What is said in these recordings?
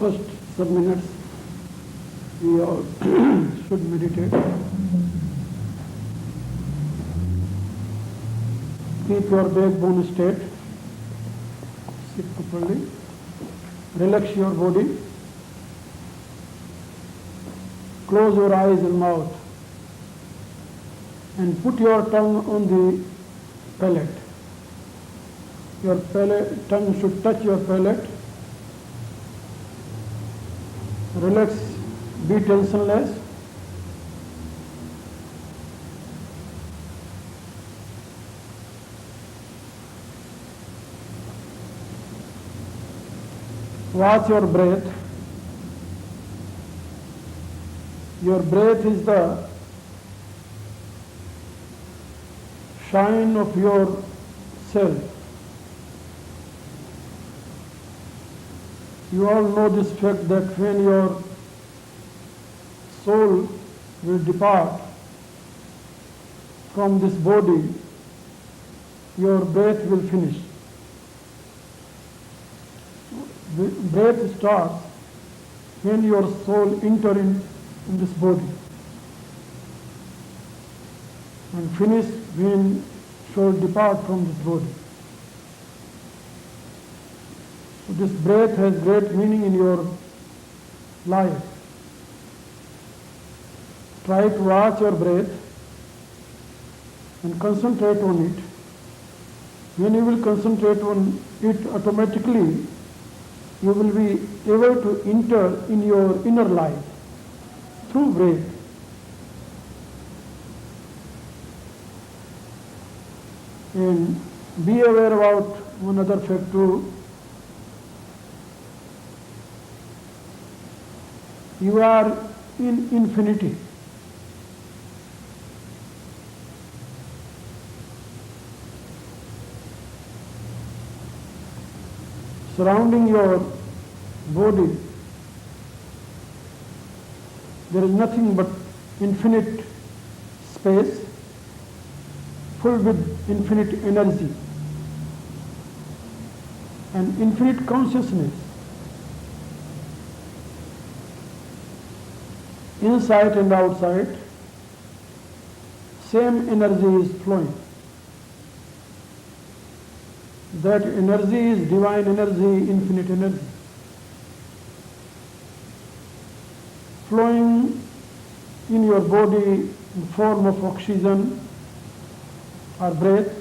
first some minutes we all should meditate. Keep your backbone straight. Sit properly. Relax your body. Close your eyes and mouth. And put your tongue on the palate. Your tongue should touch your palate. Relax, be tensionless. Watch your breath. Your breath is the shine of your self. You all know this fact that when your soul will depart from this body, your breath will finish. The breath starts when your soul enters in this body and finish when soul depart from this body. So this breath has great meaning in your life. Try to watch your breath and concentrate on it. When you will concentrate on it, automatically you will be able to enter in your inner life through breath. And be aware about one other fact too. You are in infinity. Surrounding your body, there is nothing but infinite space full with infinite energy and infinite consciousness. Inside and outside, same energy is flowing. That energy is divine energy, infinite energy, flowing in your body in the form of oxygen or breath.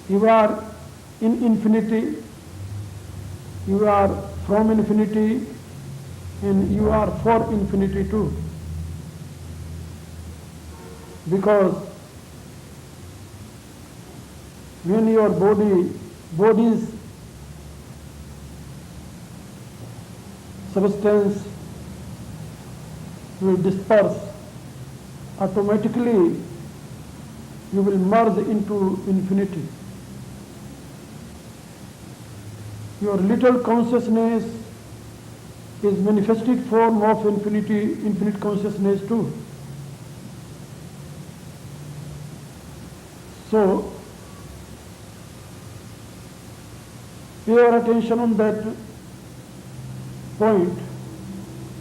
You are in infinity, you are from infinity, and you are for infinity too. Because when your body's substance will disperse, automatically you will merge into infinity. Your little consciousness is manifested form of infinite consciousness too. So, pay your attention on that point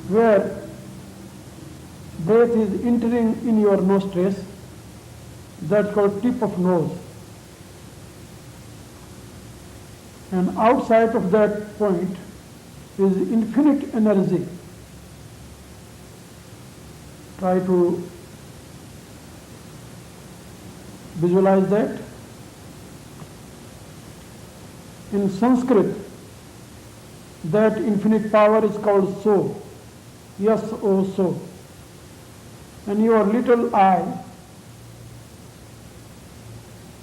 where breath is entering in your nostrils. That's called tip of nose. And outside of that point is infinite energy. Try to visualize that. In Sanskrit, that infinite power is called so. Yes, oh, so. And your little I,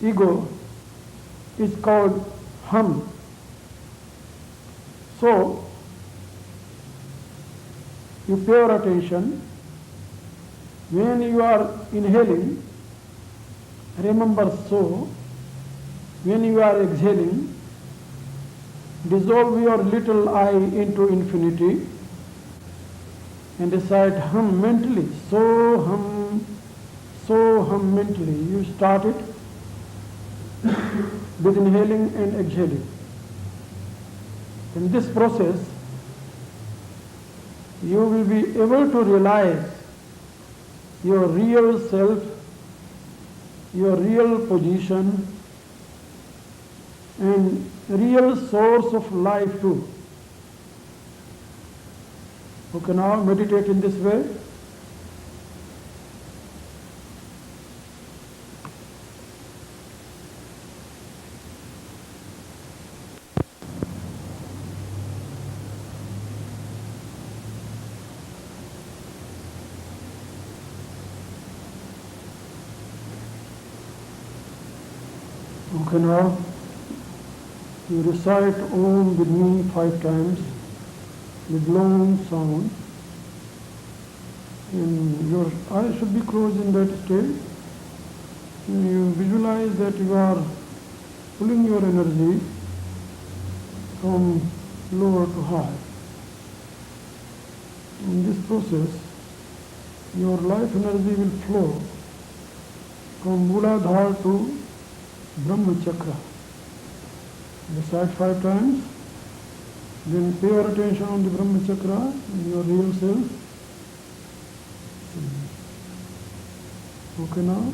ego, is called hum. So, you pay your attention. When you are inhaling, remember so. When you are exhaling, dissolve your little I into infinity and recite hum mentally. So hum mentally. You start it with inhaling and exhaling. In this process, you will be able to realize your real self, your real position, and real source of life too. Okay, now meditate in this way. Okay, now you recite Om with me 5 times with long sound, and your eyes should be closed in that state. And you visualize that you are pulling your energy from lower to high. In this process, your life energy will flow from Mooladhara to Brahma Chakra. Recite 5 times, then pay your attention on the Brahma Chakra, your real self. Okay now?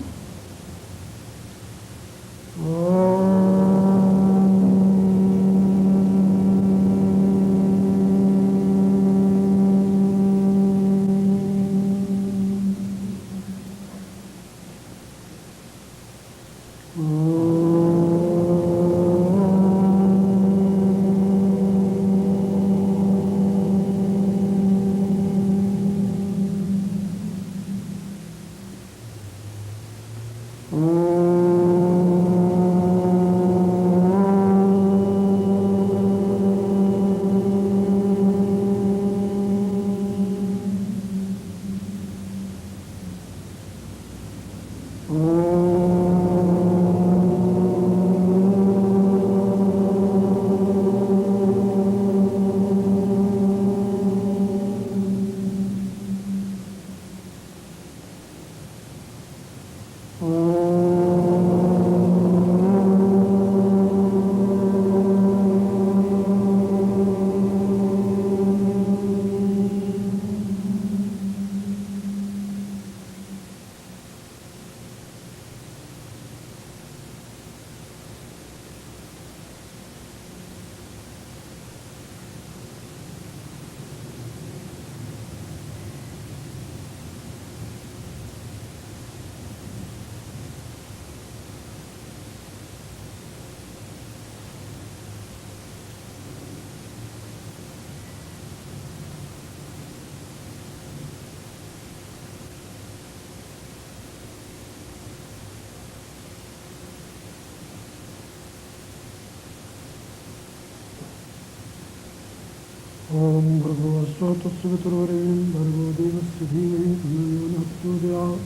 Om Bhurvasva Tatsavitruvarenyam Bhargo Devasya Dhimahi Dhanyo Natyodayat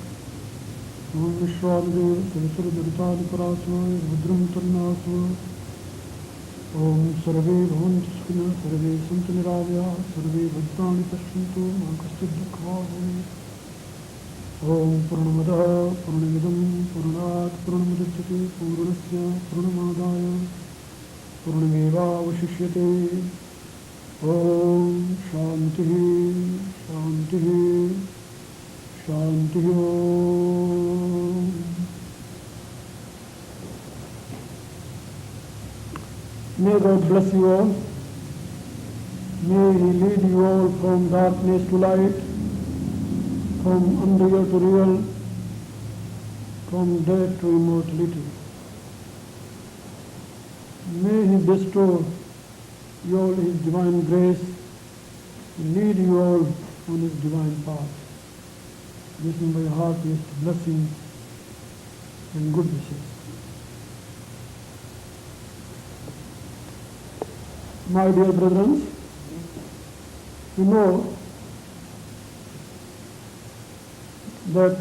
Om Vishwadeva Savisura Daritani Parasvaya Rudram Tarnasva Om Sarve Bhavantu Sukhina Sarve Santu Niravya Sarve Bhadrani Pashyantu Ma Kaschid Dukkhavani Om Purnamada Purnamidam Purnat Purnamudachyate Purnasya Purnamadaya Purnameva Vashishyate Om Shanti Shanti Shanti Om. May God bless you all. May He lead you all from darkness to light, from unreal to real, from death to immortality. May He bestow you all His divine grace, lead you all on His divine path. This is my heartiest blessings and good wishes. My dear brethren, you know that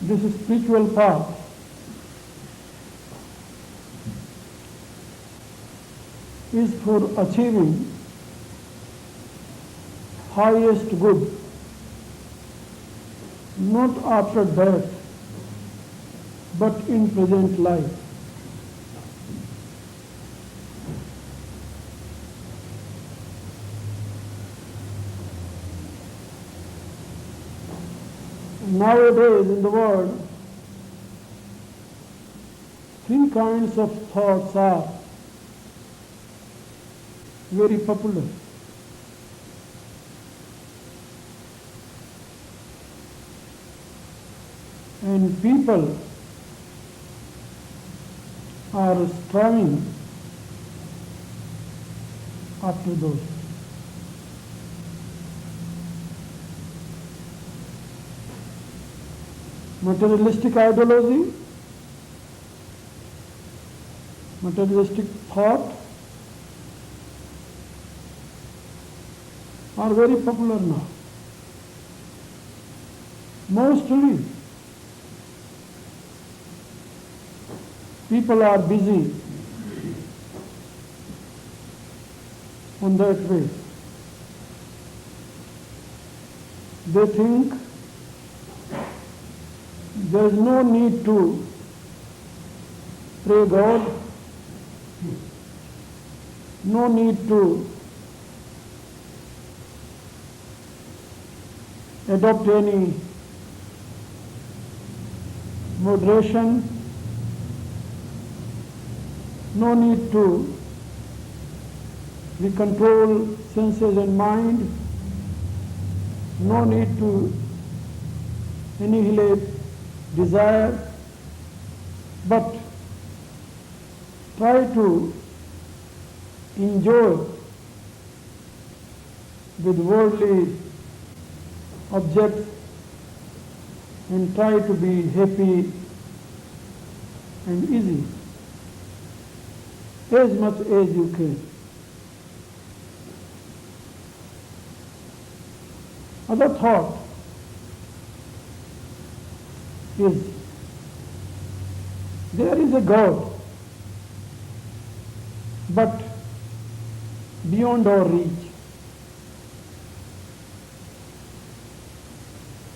this spiritual path is for achieving highest good, not after death, but in present life. Nowadays in the world, three kinds of thoughts are very popular. And people are striving after those. Materialistic ideology, materialistic thought are very popular now. Mostly people are busy on that way. They think there is no need to pray God, no need to adopt any moderation, no need to control senses and mind, no need to annihilate desire, but try to enjoy with worldly objects and try to be happy and easy as much as you can. Other thought is there is a God, but beyond our reach.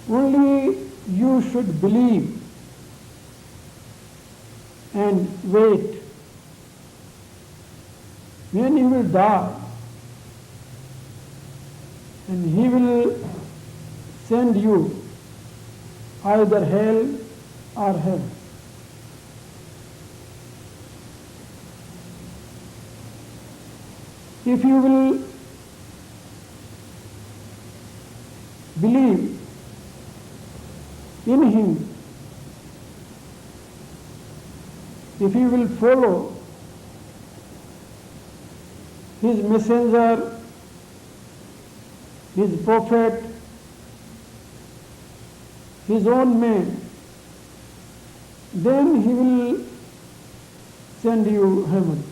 Only you should believe and wait. When you will die, and He will send you either hell or heaven. If you will believe in Him, if you will follow His messenger, His prophet, His own man, then He will send you heaven.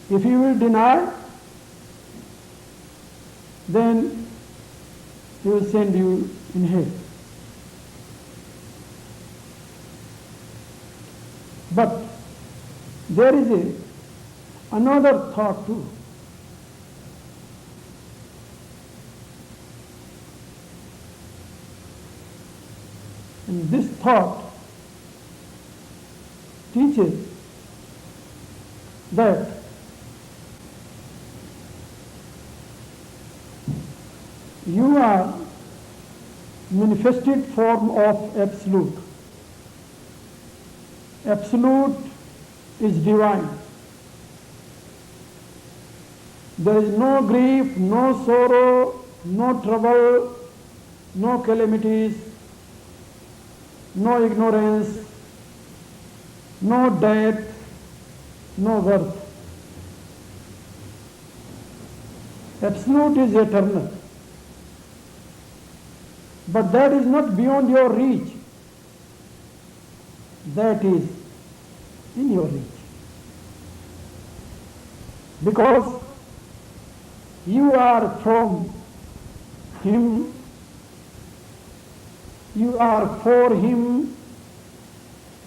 If you will deny, then He will send you in hell. But there is another thought too. And this thought teaches that you are manifested form of Absolute. Absolute is divine. There is no grief, no sorrow, no trouble, no calamities, no ignorance, no death, no birth. Absolute is eternal. But that is not beyond your reach. That is in your reach. Because you are from Him, you are for Him,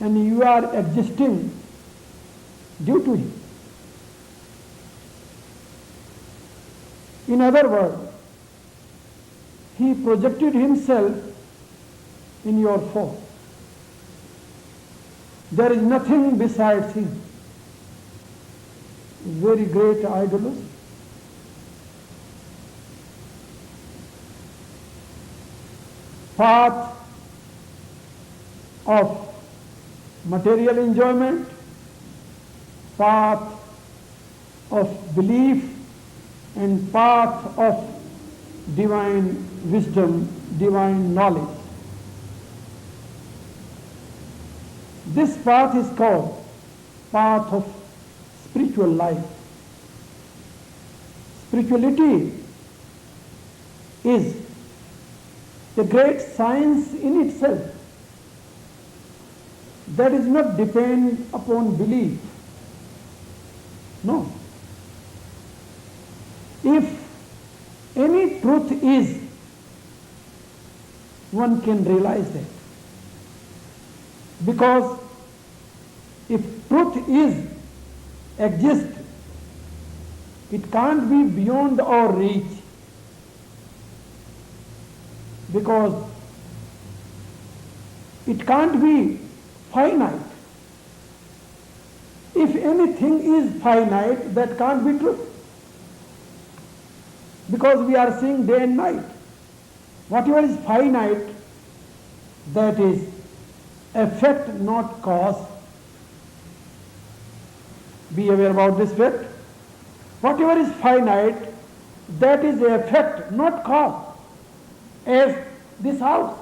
and you are existing due to Him. In other words, He projected Himself in your form. There is nothing besides Him. Very great ideology. path of material enjoyment, path of belief, and path of divine wisdom, divine knowledge. This path is called path of spiritual life. Spirituality is a great science in itself that does not depend upon belief. No. If any truth is, one can realize that. Because if truth exists, it can't be beyond our reach. Because it can't be finite. If anything is finite, that can't be true. Because we are seeing day and night. Whatever is finite, that is effect, not cause. Be aware about this fact. Whatever is finite, that is the effect, not cause. As this house.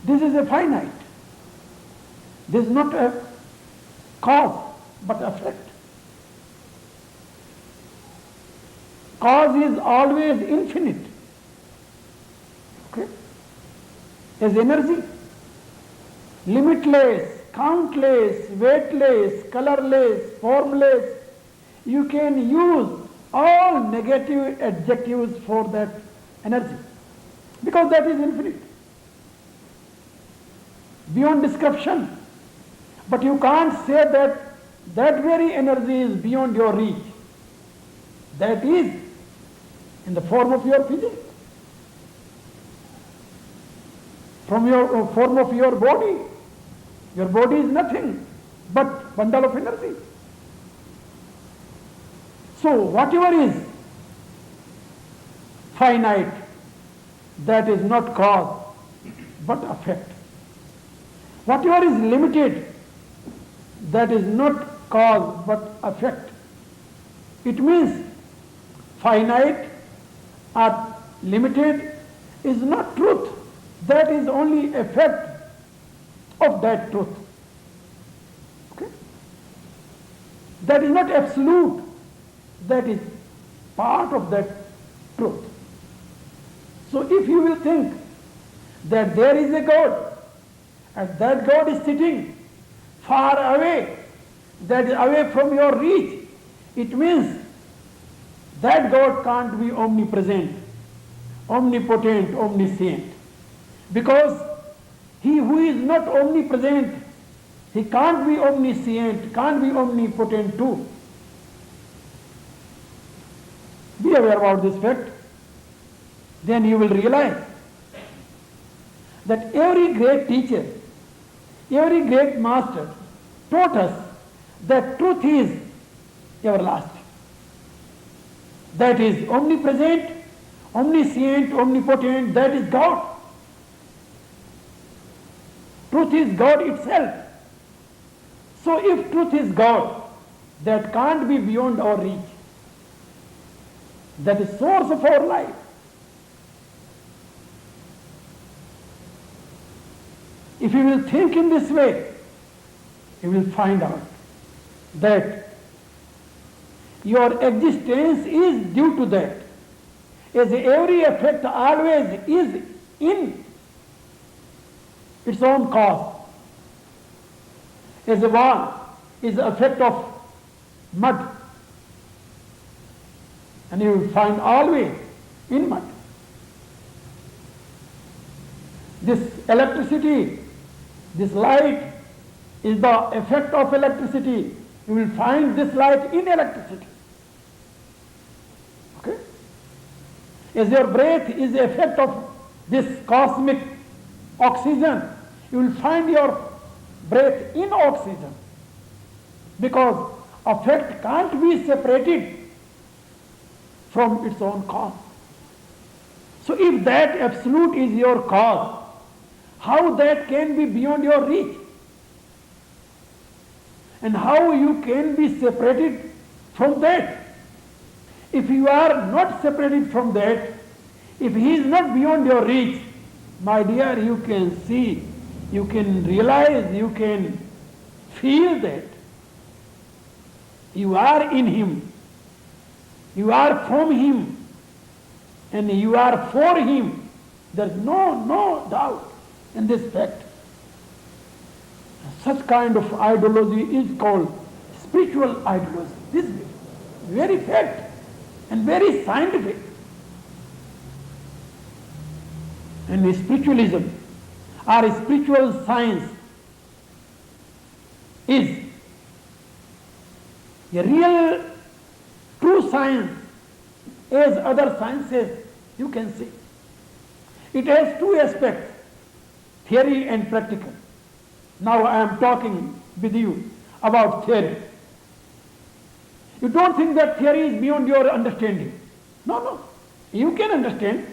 This is a finite. This is not a cause, but effect. Cause is always infinite. Okay? As energy. Limitless, countless, weightless, colorless, formless. You can use all negative adjectives for that energy. Because that is infinite. Beyond description. But you can't say that that very energy is beyond your reach. That is in the form of your physics. From your form of your body. Your body is nothing but bundle of energy. So whatever is finite, that is not cause but effect. Whatever is limited, that is not cause but effect. It means finite or limited is not truth. That is only effect of that truth. Okay? That is not absolute. That is part of that truth. So if you will think that there is a God and that God is sitting far away, that is away from your reach, it means that God can't be omnipresent, omnipotent, omniscient. Because he who is not omnipresent, he can't be omniscient, can't be omnipotent too. Be aware about this fact. Then you will realize that every great teacher, every great master taught us that truth is everlasting. That is omnipresent, omniscient, omnipotent, that is God. Truth is God itself. So if truth is God, that can't be beyond our reach. That is source of our life. If you will think in this way, you will find out that your existence is due to that. As every effect always is in its own cause. As a wall is the effect of mud. And you will find always in mud. This electricity, this light is the effect of electricity. You will find this light in electricity. Okay? As your breath is the effect of this cosmic oxygen, you will find your breath in oxygen. Because effect can't be separated from its own cause. So if that absolute is your cause, how that can be beyond your reach? And how you can be separated from that? If you are not separated from that, if he is not beyond your reach, my dear, you can see, you can realize, you can feel that you are in him, you are from him, and you are for him. There is no doubt in this fact. Such kind of ideology is called spiritual ideology. This is very fact and very scientific. And spiritualism or spiritual science is a real true science as other sciences you can see. It has two aspects, theory and practical. Now I am talking with you about theory. You don't think that theory is beyond your understanding. No. You can understand.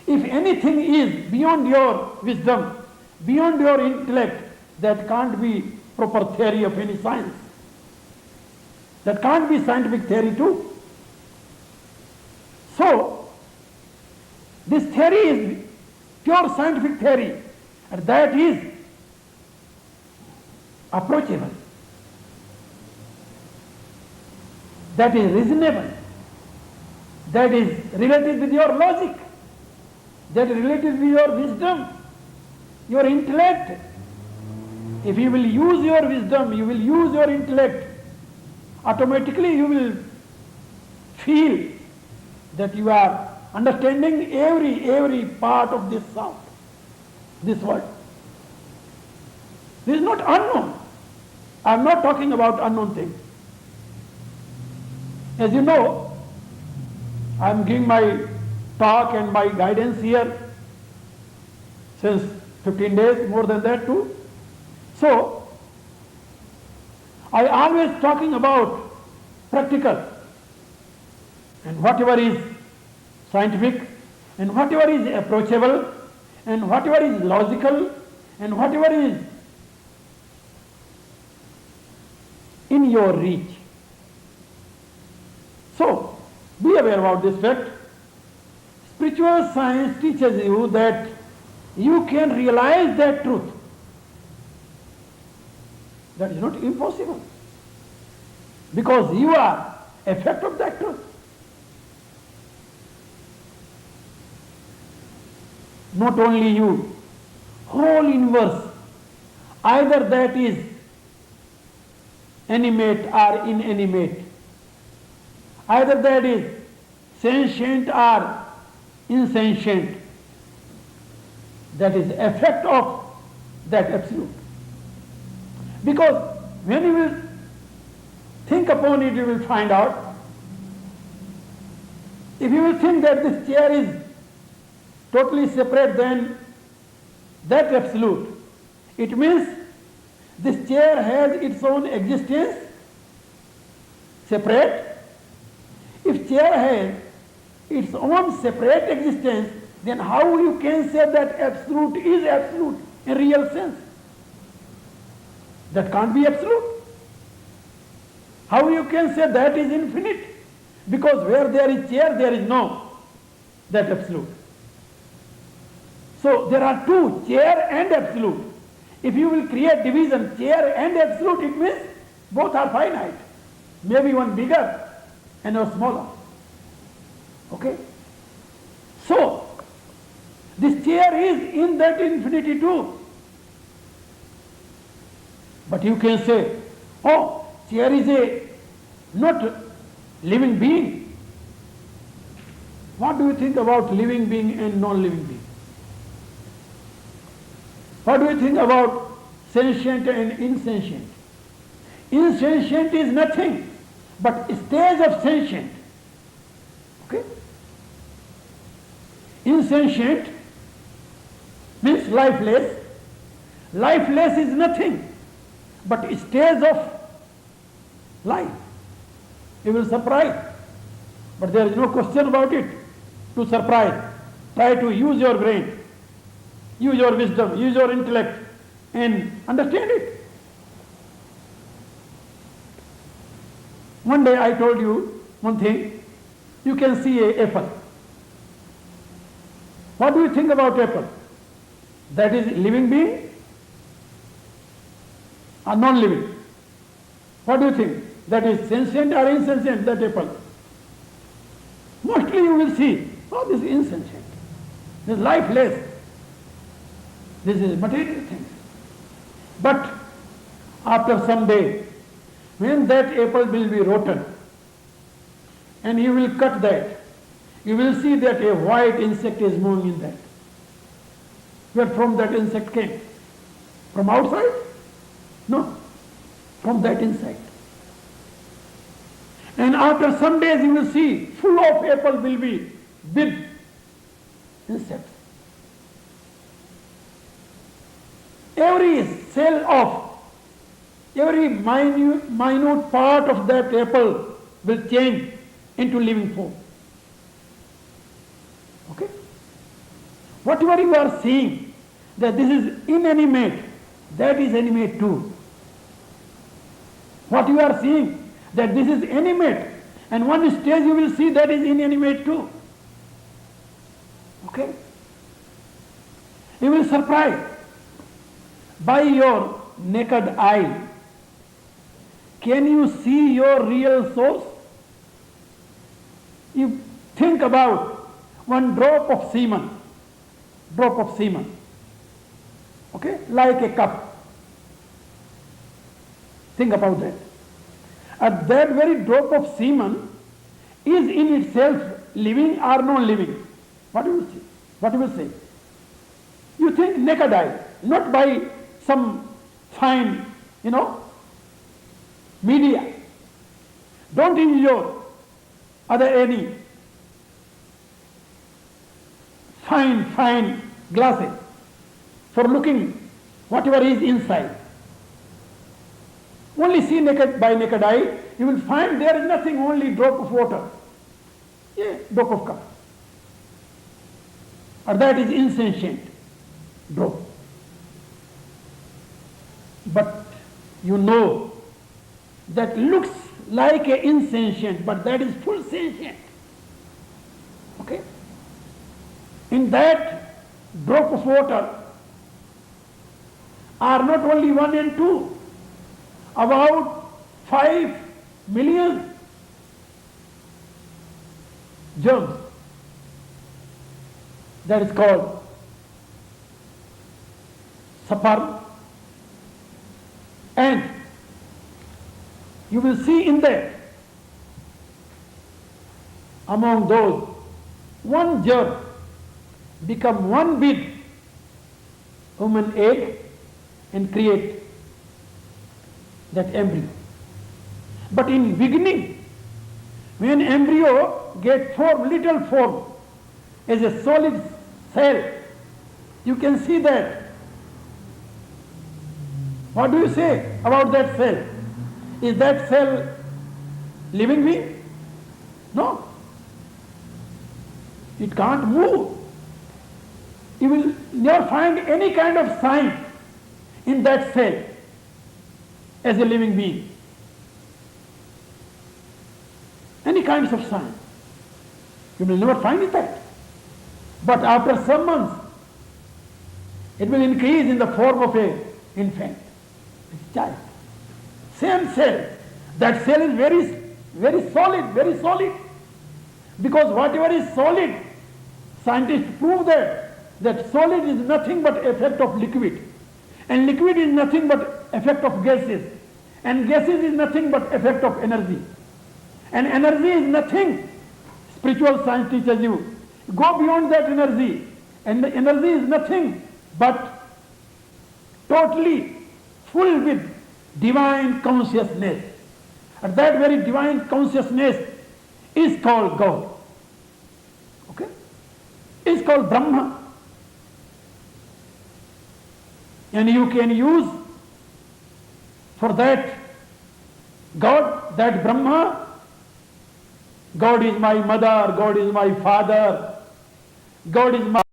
If anything is beyond your wisdom, beyond your intellect, that can't be proper theory of any science. That can't be scientific theory too. So, this theory is pure scientific theory, and that is approachable. That is reasonable. That is related with your logic. That is related with your wisdom, your intellect. If you will use your wisdom, you will use your intellect, automatically you will feel that you are understanding every part of this sound, this word. This is not unknown. I am not talking about unknown things. As you know, I am giving my talk and my guidance here since 15 days, more than that too. So, I always talking about practical and whatever is scientific and whatever is approachable and whatever is logical and whatever is in your reach. So, be aware about this fact. Spiritual science teaches you that you can realize that truth. That is not impossible. Because you are effect of that truth. Not only you, whole universe, either that is animate or inanimate, either that is sentient or insentient, that is the effect of that absolute. Because when you will think upon it, you will find out. If you will think that this chair is totally separate than that absolute, it means this chair has its own existence separate. If chair has its own separate existence, then how you can say that absolute is absolute in real sense? That can't be absolute. How you can say that is infinite? Because where there is chair, there is no that absolute. So there are two, chair and absolute. If you will create division, chair and absolute, it means both are finite. Maybe one bigger and one smaller. Okay? So, this chair is in that infinity too. But you can say, oh, chair is a not living being. What do you think about living being and non-living being? What do you think about sentient and insentient? Insentient is nothing but stage of sentient. Okay? Insentient means lifeless. Lifeless is nothing but stage of life. You will surprise, but there is no question about it to surprise. Try to use your brain, use your wisdom, use your intellect and understand it. One day I told you one thing, you can see an apple. What do you think about apple? That is living being or non-living? What do you think? That is sentient or insentient, that apple? Mostly you will see, oh, this is insentient. This is lifeless. This is material thing. But after some day, when that apple will be rotten, and you will cut that, you will see that a white insect is moving in that. Where from that insect came? From outside? No, from that insect. And after some days you will see full of apple will be with insects. Every cell of, every minute part of that apple will change into living form. Okay? Whatever you are seeing, that this is inanimate, that is animate too. What you are seeing, that this is animate, and one stage you will see that is inanimate too. Okay? You will surprise by your naked eye. Can you see your real source? You think about one drop of semen, okay, like a cup. Think about that. And that very drop of semen is in itself living or non-living. What do you see? What you will say? You think naked eye, not by some fine, media. Don't use your other any fine glasses for looking whatever is inside. Only see by naked eye, you will find there is nothing, only drop of water, drop of cup. Or that is insentient drop. But you know that looks like a insentient, but that is full sentient. Okay? In that drop of water are not only 1 and 2, about 5 million germs. That is called sperm. And you will see in that, among those, one germ become one big human egg and create that embryo. But in beginning, when embryo get little form as a solid cell, you can see that. What do you say about that cell? Is that cell living being? No. It can't move. You will never find any kind of sign in that cell as a living being. Any kinds of sign. You will never find it that. But after some months, it will increase in the form of an infant, a child. Same cell. That cell is very solid. Because whatever is solid, scientists prove that solid is nothing but effect of liquid. And liquid is nothing but effect of gases. And gases is nothing but effect of energy. And energy is nothing. Spiritual science teaches you. Go beyond that energy. And the energy is nothing but totally full with divine consciousness. And that very divine consciousness is called God. Okay? Is called Brahma. And you can use for that God, that Brahma, God is my mother, God is my father, God is my